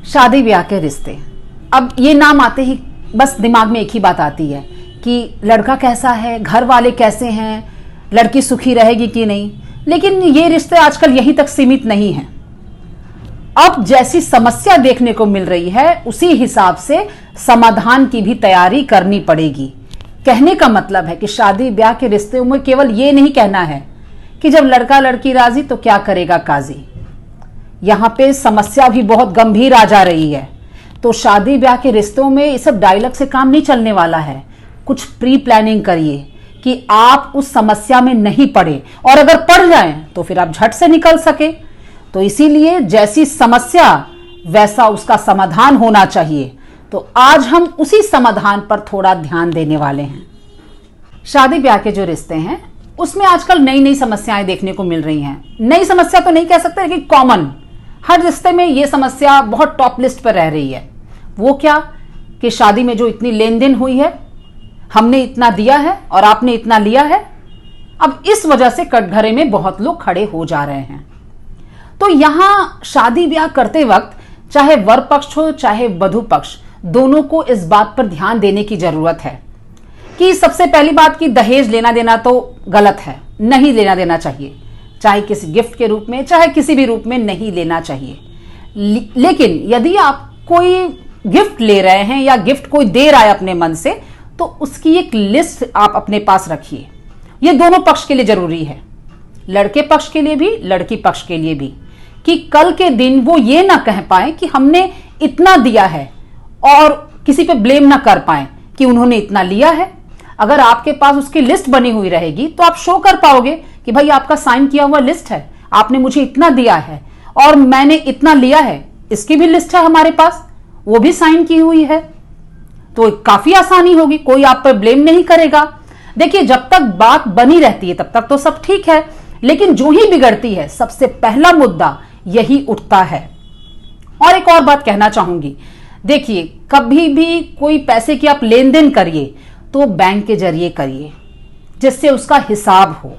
शादी ब्याह के रिश्ते, अब ये नाम आते ही बस दिमाग में एक ही बात आती है कि लड़का कैसा है, घर वाले कैसे हैं, लड़की सुखी रहेगी कि नहीं। लेकिन ये रिश्ते आजकल यहीं तक सीमित नहीं हैं। अब जैसी समस्या देखने को मिल रही है उसी हिसाब से समाधान की भी तैयारी करनी पड़ेगी। कहने का मतलब है कि शादी ब्याह के रिश्ते में केवल ये नहीं कहना है कि जब लड़का लड़की राजी तो क्या करेगा काजी। यहाँ पे समस्या भी बहुत गंभीर आ जा रही है। तो शादी ब्याह के रिश्तों में ये सब डायलॉग से काम नहीं चलने वाला है। कुछ प्री प्लानिंग करिए कि आप उस समस्या में नहीं पड़े, और अगर पड़ जाएं तो फिर आप झट से निकल सके। तो इसीलिए जैसी समस्या वैसा उसका समाधान होना चाहिए। तो आज हम उसी समाधान पर थोड़ा ध्यान देने वाले हैं। शादी ब्याह के जो रिश्ते हैं उसमें आजकल नई नई समस्याएं देखने को मिल रही हैं। नई समस्या तो नहीं कह सकते, लेकिन कॉमन हर रिश्ते में ये समस्या बहुत टॉप लिस्ट पर रह रही है। वो क्या कि शादी में जो इतनी लेन देन हुई है, हमने इतना दिया है और आपने इतना लिया है। अब इस वजह से कटघरे में बहुत लोग खड़े हो जा रहे हैं। तो यहां शादी ब्याह करते वक्त चाहे वर पक्ष हो चाहे वधू पक्ष, दोनों को इस बात पर ध्यान देने की जरूरत है कि सबसे पहली बात कि दहेज लेना देना तो गलत है, नहीं लेना देना चाहिए। चाहे किसी गिफ्ट के रूप में चाहे किसी भी रूप में नहीं लेना चाहिए। लेकिन यदि आप कोई गिफ्ट ले रहे हैं या गिफ्ट कोई दे रहा है अपने मन से, तो उसकी एक लिस्ट आप अपने पास रखिए। यह दोनों पक्ष के लिए जरूरी है, लड़के पक्ष के लिए भी लड़की पक्ष के लिए भी, कि कल के दिन वो ये ना कह पाए कि हमने इतना दिया है और किसी पे ब्लेम ना कर पाए कि उन्होंने इतना लिया है। अगर आपके पास उसकी लिस्ट बनी हुई रहेगी तो आप शो कर पाओगे कि भाई आपका साइन किया हुआ लिस्ट है, आपने मुझे इतना दिया है और मैंने इतना लिया है, इसकी भी लिस्ट है हमारे पास, वो भी साइन की हुई है। तो काफी आसानी होगी, कोई आप पर ब्लेम नहीं करेगा। देखिए, जब तक बात बनी रहती है तब तक तो सब ठीक है, लेकिन जो ही बिगड़ती है सबसे पहला मुद्दा यही उठता है। और एक और बात कहना चाहूंगी, देखिए कभी भी कोई पैसे की आप लेन देन करिए तो बैंक के जरिए करिए, जिससे उसका हिसाब हो,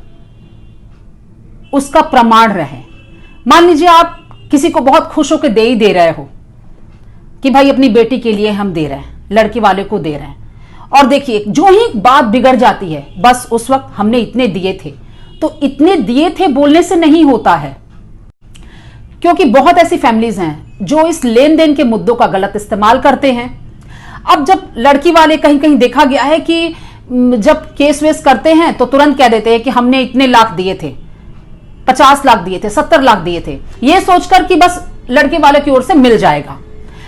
उसका प्रमाण रहे। मान लीजिए आप किसी को बहुत खुश होकर दे ही दे रहे हो कि भाई अपनी बेटी के लिए हम दे रहे हैं, लड़की वाले को दे रहे हैं, और देखिए जो ही बात बिगड़ जाती है, बस उस वक्त हमने इतने दिए थे, तो इतने दिए थे बोलने से नहीं होता है। क्योंकि बहुत ऐसी फैमिलीज हैं जो इस लेन देन के मुद्दों का गलत इस्तेमाल करते हैं। अब जब लड़की वाले कहीं कहीं देखा गया है कि जब केस वेस करते हैं तो तुरंत कह देते हैं कि हमने इतने लाख दिए थे, 50 लाख दिए थे, 70 लाख दिए थे, ये सोचकर कि बस लड़के वाले की ओर से मिल जाएगा।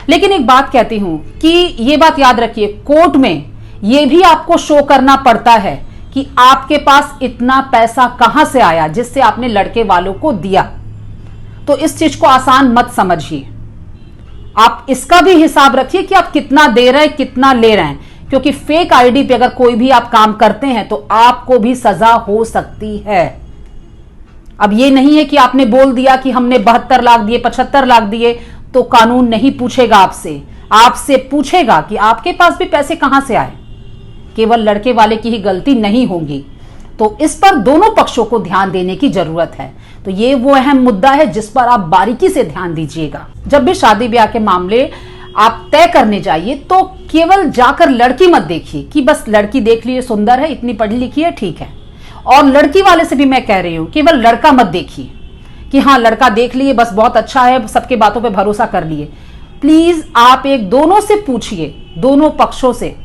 लेकिन एक बात कहती हूं कि ये बात याद रखिए, कोर्ट में ये भी आपको शो करना पड़ता है कि आपके पास इतना पैसा कहां से आया जिससे आपने लड़के वालों को दिया। तो इस चीज को आसान मत समझिए, आप इसका भी हिसाब रखिए कि आप कितना दे रहे हैं, कितना ले रहे हैं। क्योंकि फेक आईडी पे अगर कोई भी आप काम करते हैं तो आपको भी सजा हो सकती है। अब ये नहीं है कि आपने बोल दिया कि हमने 72 लाख दिए, 75 लाख दिए, तो कानून नहीं पूछेगा आपसे, आपसे पूछेगा कि आपके पास भी पैसे कहां से आए। केवल लड़के वाले की ही गलती नहीं होगी। तो इस पर दोनों पक्षों को ध्यान देने की जरूरत है। तो ये वो अहम मुद्दा है जिस पर आप बारीकी से ध्यान दीजिएगा। जब भी शादी ब्याह के मामले आप तय करने जाइए तो केवल जाकर लड़की मत देखिए कि बस लड़की देख लीजिए, सुंदर है, इतनी पढ़ी लिखी है, ठीक है। और लड़की वाले से भी मैं कह रही हूं, केवल लड़का मत देखिए कि हाँ लड़का देख लिए बस बहुत अच्छा है, सबके बातों पे भरोसा कर लिए। प्लीज आप एक दोनों से पूछिए, दोनों पक्षों से,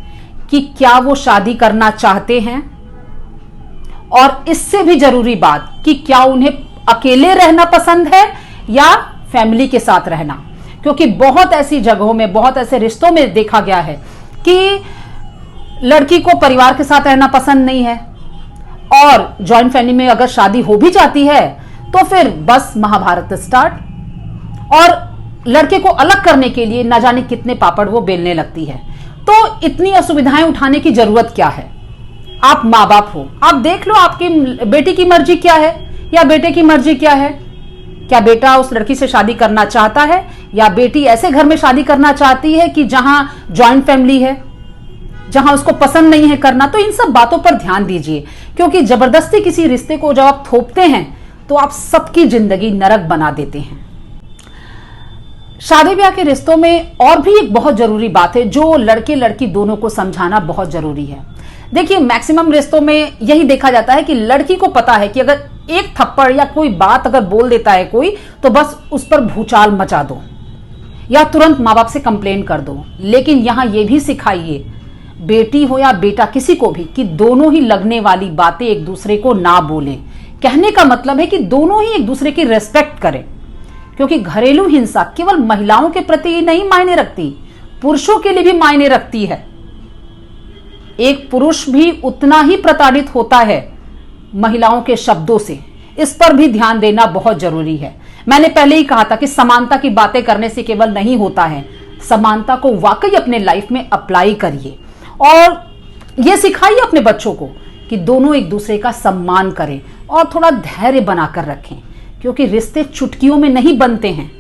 कि क्या वो शादी करना चाहते हैं, और इससे भी जरूरी बात कि क्या उन्हें अकेले रहना पसंद है या फैमिली के साथ रहना। क्योंकि बहुत ऐसी जगहों में, बहुत ऐसे रिश्तों में देखा गया है कि लड़की को परिवार के साथ रहना पसंद नहीं है, और जॉइंट फैमिली में अगर शादी हो भी जाती है तो फिर बस महाभारत स्टार्ट, और लड़के को अलग करने के लिए न जाने कितने पापड़ वो बेलने लगती है। तो इतनी असुविधाएं उठाने की जरूरत क्या है। आप माँ बाप हो, आप देख लो आपकी बेटी की मर्जी क्या है या बेटे की मर्जी क्या है। क्या बेटा उस लड़की से शादी करना चाहता है या बेटी ऐसे घर में शादी करना चाहती है कि जहां जॉइंट फैमिली है, जहां उसको पसंद नहीं है करना। तो इन सब बातों पर ध्यान दीजिए, क्योंकि जबरदस्ती किसी रिश्ते को जब आप थोपते हैं तो आप सबकी जिंदगी नरक बना देते हैं। शादी ब्याह के रिश्तों में और भी एक बहुत जरूरी बात है जो लड़के लड़की दोनों को समझाना बहुत जरूरी है। देखिए, मैक्सिमम रिश्तों में यही देखा जाता है कि लड़की को पता है कि अगर एक थप्पड़ या कोई बात अगर बोल देता है कोई, तो बस उस पर भूचाल मचा दो या तुरंत माँ बाप से कंप्लेन कर दो। लेकिन यहां यह भी सिखाइए, बेटी हो या बेटा, किसी को भी, कि दोनों ही लगने वाली बातें एक दूसरे को ना बोलें। कहने का मतलब है कि दोनों ही एक दूसरे की रेस्पेक्ट करें, क्योंकि घरेलू हिंसा केवल महिलाओं के प्रति ही नहीं मायने रखती, पुरुषों के लिए भी मायने रखती है। एक पुरुष भी उतना ही प्रताड़ित होता है महिलाओं के शब्दों से। इस पर भी ध्यान देना बहुत जरूरी है। मैंने पहले ही कहा था कि समानता की बातें करने से केवल नहीं होता है, समानता को वाकई अपने लाइफ में अप्लाई करिए और यह सिखाइए अपने बच्चों को कि दोनों एक दूसरे का सम्मान करें और थोड़ा धैर्य बनाकर रखें, क्योंकि रिश्ते चुटकियों में नहीं बनते हैं,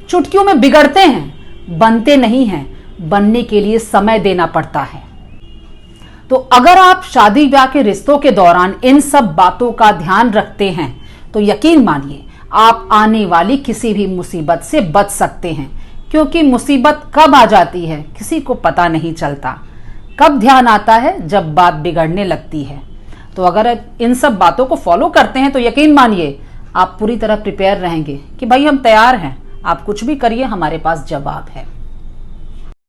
चुटकियों में बिगड़ते हैं, बनते नहीं हैं। बनने के लिए समय देना पड़ता है। तो अगर आप शादी ब्याह के रिश्तों के दौरान इन सब बातों का ध्यान रखते हैं तो यकीन मानिए आप आने वाली किसी भी मुसीबत से बच सकते हैं, क्योंकि मुसीबत कब आ जाती है किसी को पता नहीं चलता। कब ध्यान आता है? जब बात बिगड़ने लगती है। तो अगर इन सब बातों को फॉलो करते हैं तो यकीन मानिए आप पूरी तरह प्रिपेयर रहेंगे कि भाई हम तैयार हैं, आप कुछ भी करिए, हमारे पास जवाब है।